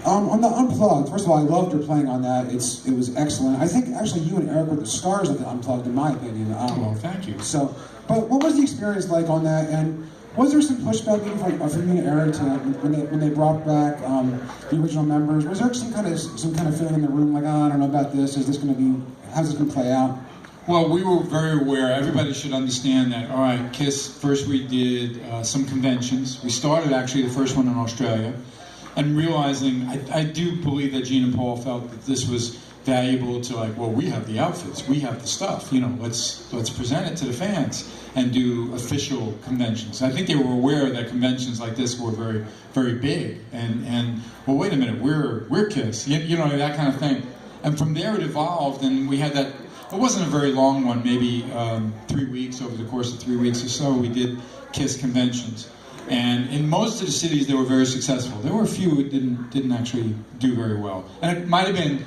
On the Unplugged, first of all, I loved your playing on that. It was excellent. I think actually you and Eric were the stars of the Unplugged, in my opinion. Well, thank you. So, but what was the experience like on that? And was there some pushback maybe from you and Eric to, when they brought back the original members? Was there some kind of feeling in the room like, oh, I don't know about this. Is this going to be? How's this going to play out? Well, we were very aware. Everybody should understand that. All right, KISS. First, we did some conventions. We started actually the first one in Australia, and realizing I do believe that Gene and Paul felt that this was valuable to, like, well, we have the outfits, we have the stuff. You know, let's present it to the fans and do official conventions. I think they were aware that conventions like this were very, very big. And well, wait a minute, we're KISS. You know, that kind of thing. And from there it evolved, and we had that. It wasn't a very long one, maybe 3 weeks, over the course of 3 weeks or so, we did KISS conventions. And in most of the cities, they were very successful. There were a few who didn't actually do very well. And it might have been,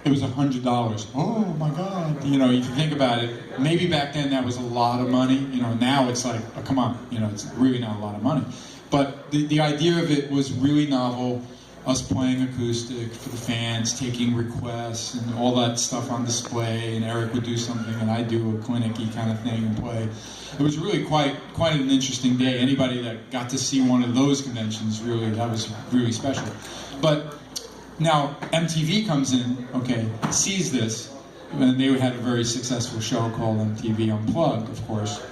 it was $100. Oh my God. You know, if you think about it, maybe back then that was a lot of money. You know, now it's like, oh, come on, you know, it's really not a lot of money. But the idea of it was really novel. Us playing acoustic for the fans, taking requests and all that stuff on display, and Eric would do something and I'd do a clinicky kind of thing and play. It was really quite an interesting day. Anybody that got to see one of those conventions, really, that was really special. But now MTV comes in, okay, sees this, and they had a very successful show called MTV Unplugged, of course.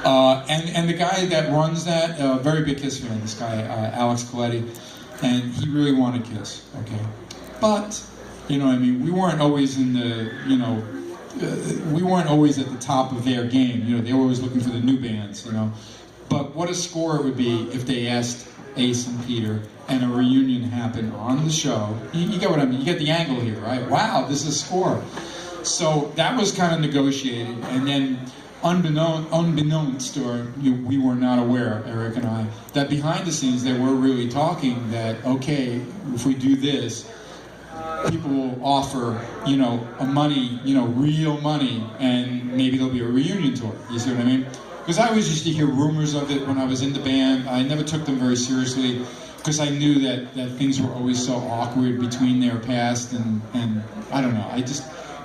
And the guy that runs that, very big KISS fan, this guy, Alex Coletti, and he really wanted KISS, okay? But, you know, I mean, we weren't always in the, you know, we weren't always at the top of their game. You know, they were always looking for the new bands, you know. But what a score it would be if they asked Ace and Peter and a reunion happened on the show. You get what I mean? You get the angle here, right? Wow, this is a score. So that was kind of negotiated, and then unbeknownst, or we were not aware, Eric and I, that behind the scenes they were really talking that, okay, if we do this, people will offer, you know, a money, you know, real money, and maybe there'll be a reunion tour. You see what I mean? Because I always used to hear rumors of it when I was in the band. I never took them very seriously because I knew that things were always so awkward between their past, and I don't know.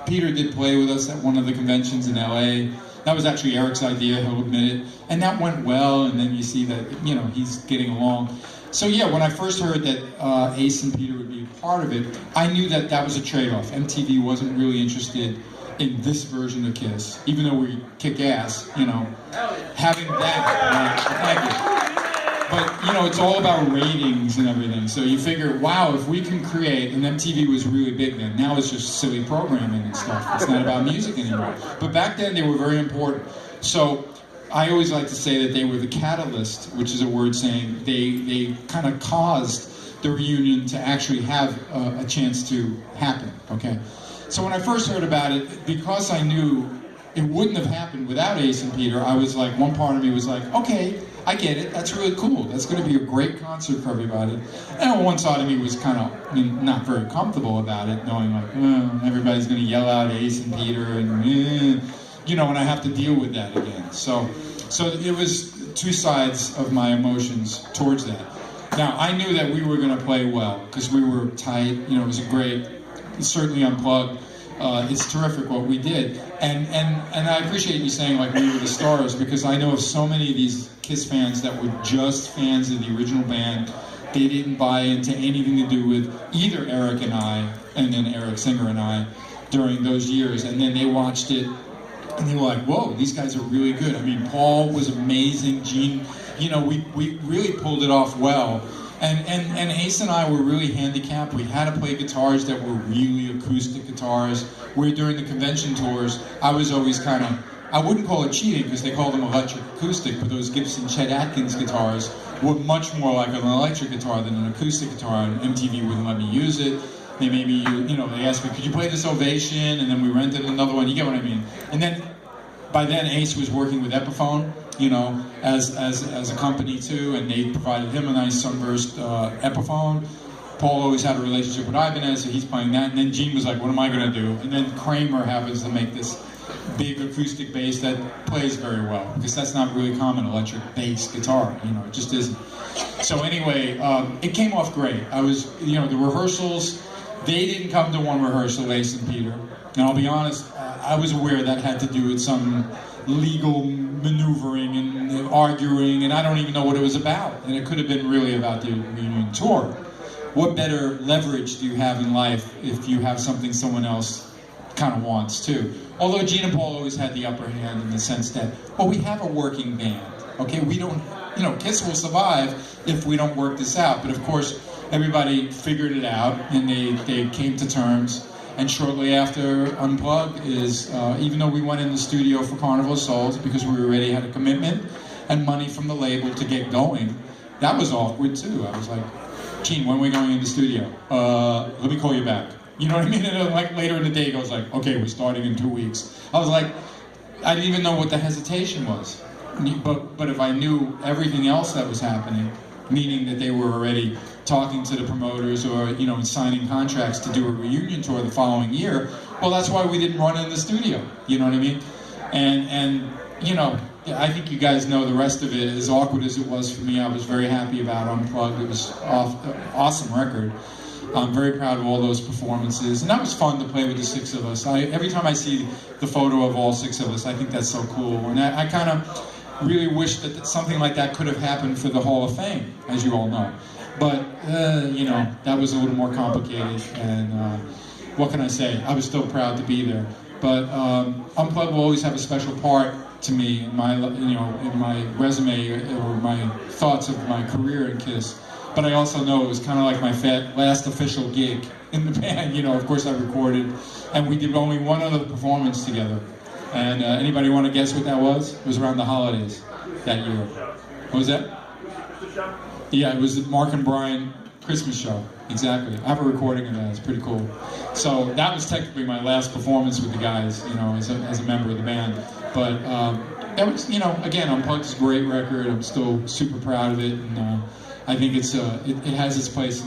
Peter did play with us at one of the conventions in LA. That was actually Eric's idea, he'll admit it. And that went well, and then you see that, you know, he's getting along. So yeah, when I first heard that Ace and Peter would be a part of it, I knew that that was a trade-off. MTV wasn't really interested in this version of KISS, even though we kick ass, you know. Having that, thank you. But, you know, it's all about ratings and everything. So you figure, wow, if we can create, and MTV was really big then. Now it's just silly programming and stuff. It's not about music anymore. But back then they were very important. So I always like to say that they were the catalyst, which is a word saying they kind of caused the reunion to actually have a chance to happen, okay? So when I first heard about it, because I knew it wouldn't have happened without Ace and Peter, I was like, one part of me was like, okay, I get it, that's really cool. That's going to be a great concert for everybody. And one side of me was kind of not very comfortable about it, knowing like, everybody's going to yell out Ace and Peter, and you know, and I have to deal with that again. So it was two sides of my emotions towards that. Now, I knew that we were going to play well, because we were tight, you know, it was a great, certainly Unplugged. It's terrific what we did, and I appreciate you saying like we were the stars, because I know of so many of these KISS fans that were just fans of the original band. They didn't buy into anything to do with either Eric and I, and then Eric Singer and I, during those years, and then they watched it, and they were like, whoa, these guys are really good. I mean, Paul was amazing, Gene, you know, we really pulled it off well. And Ace and I were really handicapped. We had to play guitars that were really acoustic guitars. Where during the convention tours, I was always kind of, I wouldn't call it cheating because they call them electric acoustic, but those Gibson Chet Atkins guitars were much more like an electric guitar than an acoustic guitar, and MTV wouldn't let me use it. They made me, you know, they asked me, could you play this Ovation? And then we rented another one, you get what I mean. And then, by then Ace was working with Epiphone, you know, as a company too, and they provided him a nice sunburst Epiphone. Paul always had a relationship with Ibanez, so he's playing that. And then Gene was like, what am I going to do? And then Kramer happens to make this big acoustic bass that plays very well, because that's not really common electric bass guitar, you know, it just isn't. So anyway, it came off great. I was, the rehearsals, they didn't come to one rehearsal, Ace and Peter. And I'll be honest, I was aware that had to do with some legal maneuvering and arguing, and I don't even know what it was about. And it could have been really about the reunion tour. What better leverage do you have in life if you have something someone else kind of wants too? Although Gene and Paul always had the upper hand in the sense that, well, we have a working band, okay? We don't, Kiss will survive if we don't work this out. But of course, everybody figured it out, and they came to terms. And shortly after Unplugged is, even though we went in the studio for Carnival of Souls because we already had a commitment and money from the label to get going, that was awkward too. I was like, Gene, when are we going in the studio? Let me call you back. You know what I mean? And then, like later in the day, he goes like, okay, we're starting in 2 weeks. I was like, I didn't even know what the hesitation was. But if I knew everything else that was happening, meaning that they were already talking to the promoters or, signing contracts to do a reunion tour the following year, well, that's why we didn't run in the studio. You know what I mean? And I think you guys know the rest of it. As awkward as it was for me, I was very happy about Unplugged. It was awesome record. I'm very proud of all those performances, and that was fun to play with the six of us. Every time I see the photo of all six of us, I think that's so cool. And I kind of really wish that something like that could have happened for the Hall of Fame, as you all know. But, that was a little more complicated, and what can I say? I was still proud to be there. But Unplugged will always have a special part to me in my, in my resume or my thoughts of my career in Kiss. But I also know it was kind of like my last official gig in the band. Of course I recorded, and we did only one other performance together. And anybody want to guess what that was? It was around the holidays that year. What was that? Yeah, it was the Mark and Brian Christmas show. Exactly. I have a recording of that. It's pretty cool. So that was technically my last performance with the guys, as a member of the band. But that was, again, Unplugged is a great record. I'm still super proud of it, and I think it has its place